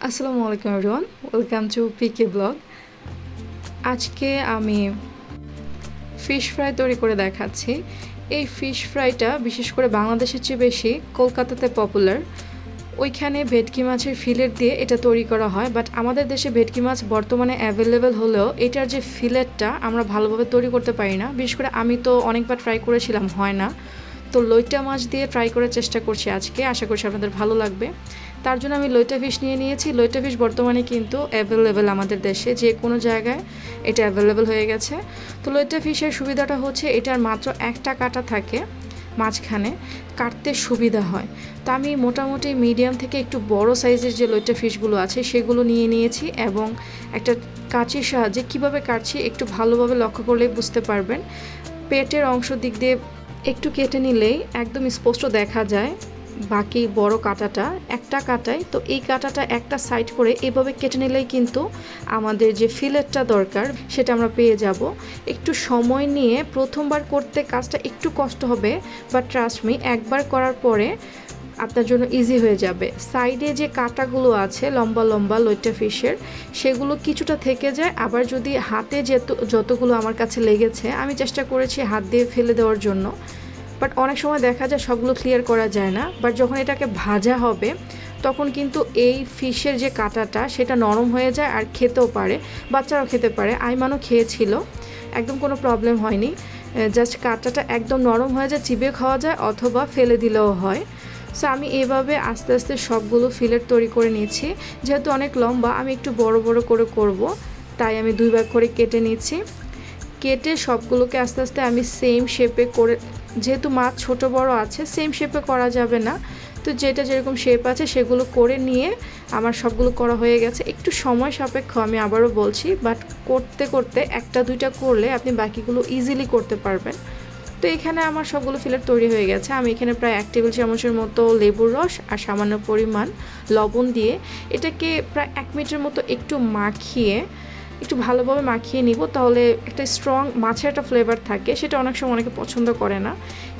আসসালামু আলাইকুম everyone, welcome to PK blog. আজকে আমি ফিশ ফ্রাই তৈরি করে দেখাচ্ছি। এই ফিশ ফ্রাইটা বিশেষ করে বাংলাদেশের চেয়ে বেশি কলকাতাতে পপুলার। ওইখানে ভেটকি মাছের ফিলেট দিয়ে এটা তৈরি করা হয়, বাট আমাদের দেশে ভেটকি মাছ বর্তমানে অ্যাভেলেবেল হলেও এটার যে ফিলেটটা আমরা ভালোভাবে তৈরি করতে পারি না। বিশেষ করে আমি তো অনেকবার ট্রাই করেছিলাম, হয় না। তো লইট্টা মাছ দিয়ে ট্রাই করার চেষ্টা করছি আজকে, আশা করছি আপনাদের ভালো লাগবে। তার জন্য আমি লইট্টা ফিশ নিয়ে নিয়েছি। লইট্টা ফিশ বর্তমানে কিন্তু অ্যাভেলেবেল আমাদের দেশে যে কোনো জায়গায় এটা অ্যাভেলেবেল হয়ে গেছে। তো লইট্টা ফিশের সুবিধাটা হচ্ছে এটার মাত্র একটা কাঁটা থাকে মাঝখানে, কাটতে সুবিধা হয়। তো আমি মোটামুটি মিডিয়াম থেকে একটু বড় সাইজের যে লইট্টা ফিশগুলো আছে সেগুলো নিয়ে নিয়েছি এবং একটা কাঁচির সাহায্যে কীভাবে কাটছি একটু ভালোভাবে লক্ষ্য করলেই বুঝতে পারবেন। পেটের অংশ দিক দিয়ে একটু কেটে নিলেই একদম স্পষ্ট দেখা যায় বাকি বড় কাঁটাটা একটা কাঁটায়। তো এই কাঁটাটা একটা সাইড করে এভাবে কেটে নিলেই কিন্তু আমাদের যে ফিলেটটা দরকার সেটা আমরা পেয়ে যাব। একটু সময় নিয়ে প্রথমবার করতে কাজটা একটু কষ্ট হবে, বাট ট্রাস্ট মি, একবার করার পরে আপনার জন্য ইজি হয়ে যাবে। সাইডে যে কাঁটাগুলো আছে লম্বা লম্বা লইট্টা ফিশের, সেগুলো কিছুটা থেকে যায়। আবার যদি হাতে যতগুলো আমার কাছে লেগেছে, আমি চেষ্টা করেছি হাত দিয়ে ফেলে দেওয়ার জন্য, বাট অনেক সময় দেখা যায় সবগুলো ক্লিয়ার করা যায় না। বাট যখন এটাকে ভাজা হবে তখন কিন্তু এই ফিশের যে কাঁটাটা সেটা নরম হয়ে যায় আর খেতেও পারে, বাচ্চারাও খেতে পারে। আইমানও খেয়েছিল, একদম কোনো প্রবলেম হয়নি। জাস্ট কাঁটাটা একদম নরম হয়ে যায়, চিবিয়ে খাওয়া যায় অথবা ফেলে দিলেও হয়। সো আমি এভাবে আস্তে আস্তে সবগুলো ফিলেট তৈরি করে নিচ্ছি। যেহেতু অনেক লম্বা, আমি একটু বড় বড় করে করব, তাই আমি 2 ভাগ করে কেটে নিচ্ছি। কেটে সবগুলোকে আস্তে আস্তে আমি সেম শেপে করে, যেহেতু মাছ ছোট বড় আছে সেম শেপে করা যাবে না, তো যেটা যেরকম শেপ আছে সেগুলো করে নিয়ে আমার সবগুলো করা হয়ে গেছে। একটু সময় সাপেক্ষ, আমি আবারও বলছি, বাট করতে করতে একটা দুইটা করলে আপনি বাকিগুলো ইজিলি করতে পারবেন। তো এখানে আমার সবগুলো ফিলেট তৈরি হয়ে গেছে। আমি এখানে প্রায় 1 টেবিল চামচের মতো লেবুর রস আর সামান্য পরিমাণ লবণ দিয়ে এটাকে প্রায় 1 মিনিটের মতো একটু ভালোভাবে মাখিয়ে নিব। তাহলে একটা স্ট্রং মাছের একটা ফ্লেভার থাকে, সেটা অনেক সময় অনেকে পছন্দ করে না,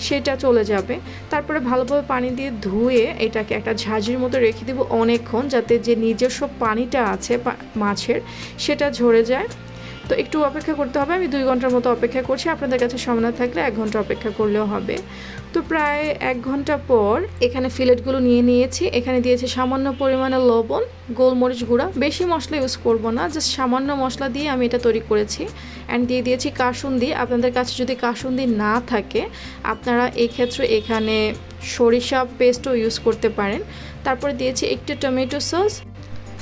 সেটা চলে যাবে। তারপরে ভালোভাবে পানি দিয়ে ধুয়ে এটাকে একটা ঝাঁঝরির মতো রেখে দেবো অনেকক্ষণ, যাতে যে নিজস্ব পানিটা আছে মাছের সেটা ঝরে যায়। তো একটু অপেক্ষা করতে হবে। আমি 2 ঘন্টার মতো অপেক্ষা করছি, আপনাদের কাছে সময় না থাকলে 1 ঘন্টা অপেক্ষা করলেও হবে। তো প্রায় 1 ঘন্টা পর এখানে ফিলেটগুলো নিয়ে নিয়েছি। এখানে দিয়েছি সামান্য পরিমাণে লবণ, গোলমরিচ গুঁড়া, বেশি মশলা ইউজ করব না, জাস্ট সামান্য মশলা দিয়ে আমি এটা তৈরি করেছি। অ্যান্ড দিয়ে দিয়েছি কাসুন্দি। আপনাদের কাছে যদি কাসুন্দি না থাকে আপনারা এই ক্ষেত্রে এখানে সরিষা পেস্টও ইউজ করতে পারেন। তারপরে দিয়েছি একটু টমেটো সস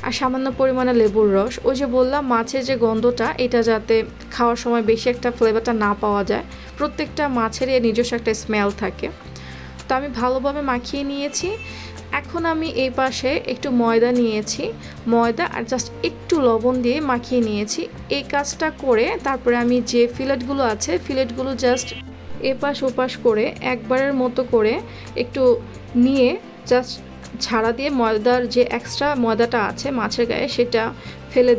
আর সামান্য পরিমাণে লেবুর রস। ওই যে বললাম মাছের যে গন্ধটা, এটা যাতে খাওয়ার সময় বেশি একটা ফ্লেভারটা না পাওয়া যায়, প্রত্যেকটা মাছেরই নিজস্ব একটা স্মেল থাকে। তো আমি ভালোভাবে মাখিয়ে নিয়েছি। এখন আমি এই পাশে একটু ময়দা নিয়েছি, ময়দা আর জাস্ট একটু লবণ দিয়ে মাখিয়ে নিয়েছি। এই কাজটা করে তারপরে আমি যে ফিলেটগুলো আছে ফিলেটগুলো জাস্ট এপাশ ওপাশ করে একবারের মতো করে একটু নিয়ে জাস্ট ছাড়া দিয়ে ময়দার যে এক্সট্রা ময়দাটা আছে মাছের গায়ে সেটা ফেলে।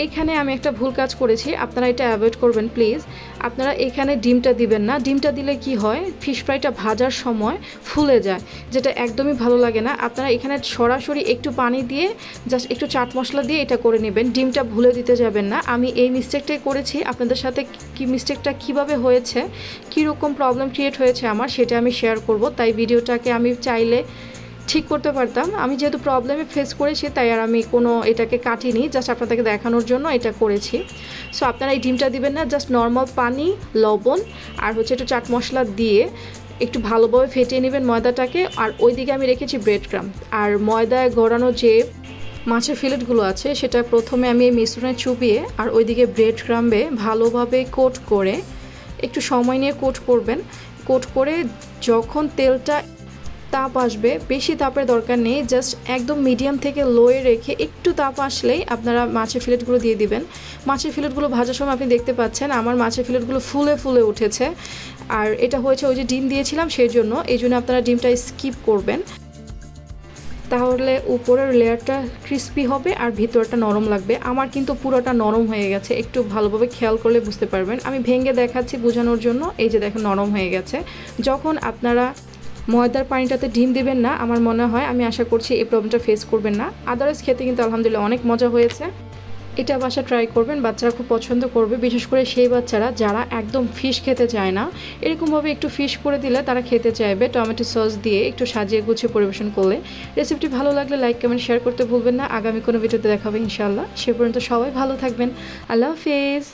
এইখানে আমি একটা ভুল কাজ করেছি, আপনারা এটা অ্যাভয়েড করবেন প্লিজ। আপনারা এখানে ডিমটা দিবেন না। ডিমটা দিলে কি হয়, ফিশ ফ্রাইটা ভাজার সময় ফুলে যায়, যেটা একদমই ভালো লাগে না। আপনারা এখানে সরাসরি একটু পানি দিয়ে জাস্ট একটু চাট মশলা দিয়ে এটা করে নেবেন, ডিমটা ভুলে দিতে যাবেন না। আমি এই মিস্টেকটাই করেছি, আপনাদের সাথে কি মিস্টেকটা কিভাবে হয়েছে, কীরকম প্রবলেম ক্রিয়েট হয়েছে আমার, সেটা আমি শেয়ার করব। তাই ভিডিওটাকে আমি চাইলে ঠিক করতে পারতাম, আমি যেহেতু প্রবলেমে ফেস করেছি তাই আর আমি এটাকে কাটিনি, জাস্ট আপনাদেরকে দেখানোর জন্য এটা করেছি। সো আপনারা এই ডিমটা দিবেন না, জাস্ট নর্মাল পানি, লবণ আর একটু চাট মশলা দিয়ে একটু ভালোভাবে ফেটিয়ে নেবেন ময়দাটাকে। আর ওইদিকে আমি রেখেছি ব্রেড ক্রাম আর ময়দায় গড়ানো যে মাছের ফিলেটগুলো আছে সেটা প্রথমে আমি এই মিশ্রণে চুবিয়ে আর ওইদিকে ব্রেড ক্রাম্বে ভালোভাবে কোট করে একটু সময় নিয়ে কোট করবেন। কোট করে যখন তেলটা তাপ আসবে, বেশি তাপের দরকার নেই, জাস্ট একদম মিডিয়াম থেকে লোয়ে রেখে একটু তাপ আসলেই আপনারা মাছের ফিলেটগুলো দিয়ে দিবেন। মাছের ফিলেটগুলো ভাজার সময় আপনি দেখতে পাচ্ছেন আমার মাছের ফিলেটগুলো ফুলে ফুলে উঠেছে, আর এটা হয়েছে ওই যে ডিম দিয়েছিলাম সেই জন্য। এই জন্য আপনারা ডিমটা স্কিপ করবেন, তাহলে উপরের লেয়ারটা ক্রিস্পি হবে আর ভিতরটা নরম লাগবে। আমার কিন্তু পুরোটা নরম হয়ে গেছে, একটু ভালোভাবে খেয়াল করলে বুঝতে পারবেন। আমি ভেঙে দেখাচ্ছি বোঝানোর জন্য। এই যে দেখেন নরম হয়ে গেছে। যখন আপনারা ময়দার পানিটাতে ডিম দিবেন না, আমার মনে হয়, আমি আশা করছি এই প্রবলেমটা ফেস করবেন না। আদারওয়াইজ খেতে কিন্তু আলহামদুলিল্লাহ অনেক মজা হয়েছে। এটা বাসা ট্রাই করবেন, বাচ্চারা খুব পছন্দ করবে, বিশেষ করে সেই বাচ্চারা যারা একদম ফিশ খেতে চায় না। এরকমভাবে একটু ফিশ করে দিলে তারা খেতে চাইবে, টমেটো সস দিয়ে একটু সাজিয়ে গুছিয়ে পরিবেশন করলে। রেসিপিটি ভালো লাগলে লাইক কমেন্ট শেয়ার করতে ভুলবেন না। আগামী কোনো ভিডিওতে দেখাবে ইনশাআল্লাহ। সে পর্যন্ত সবাই ভালো থাকবেন। আল্লাহ হাফেজ।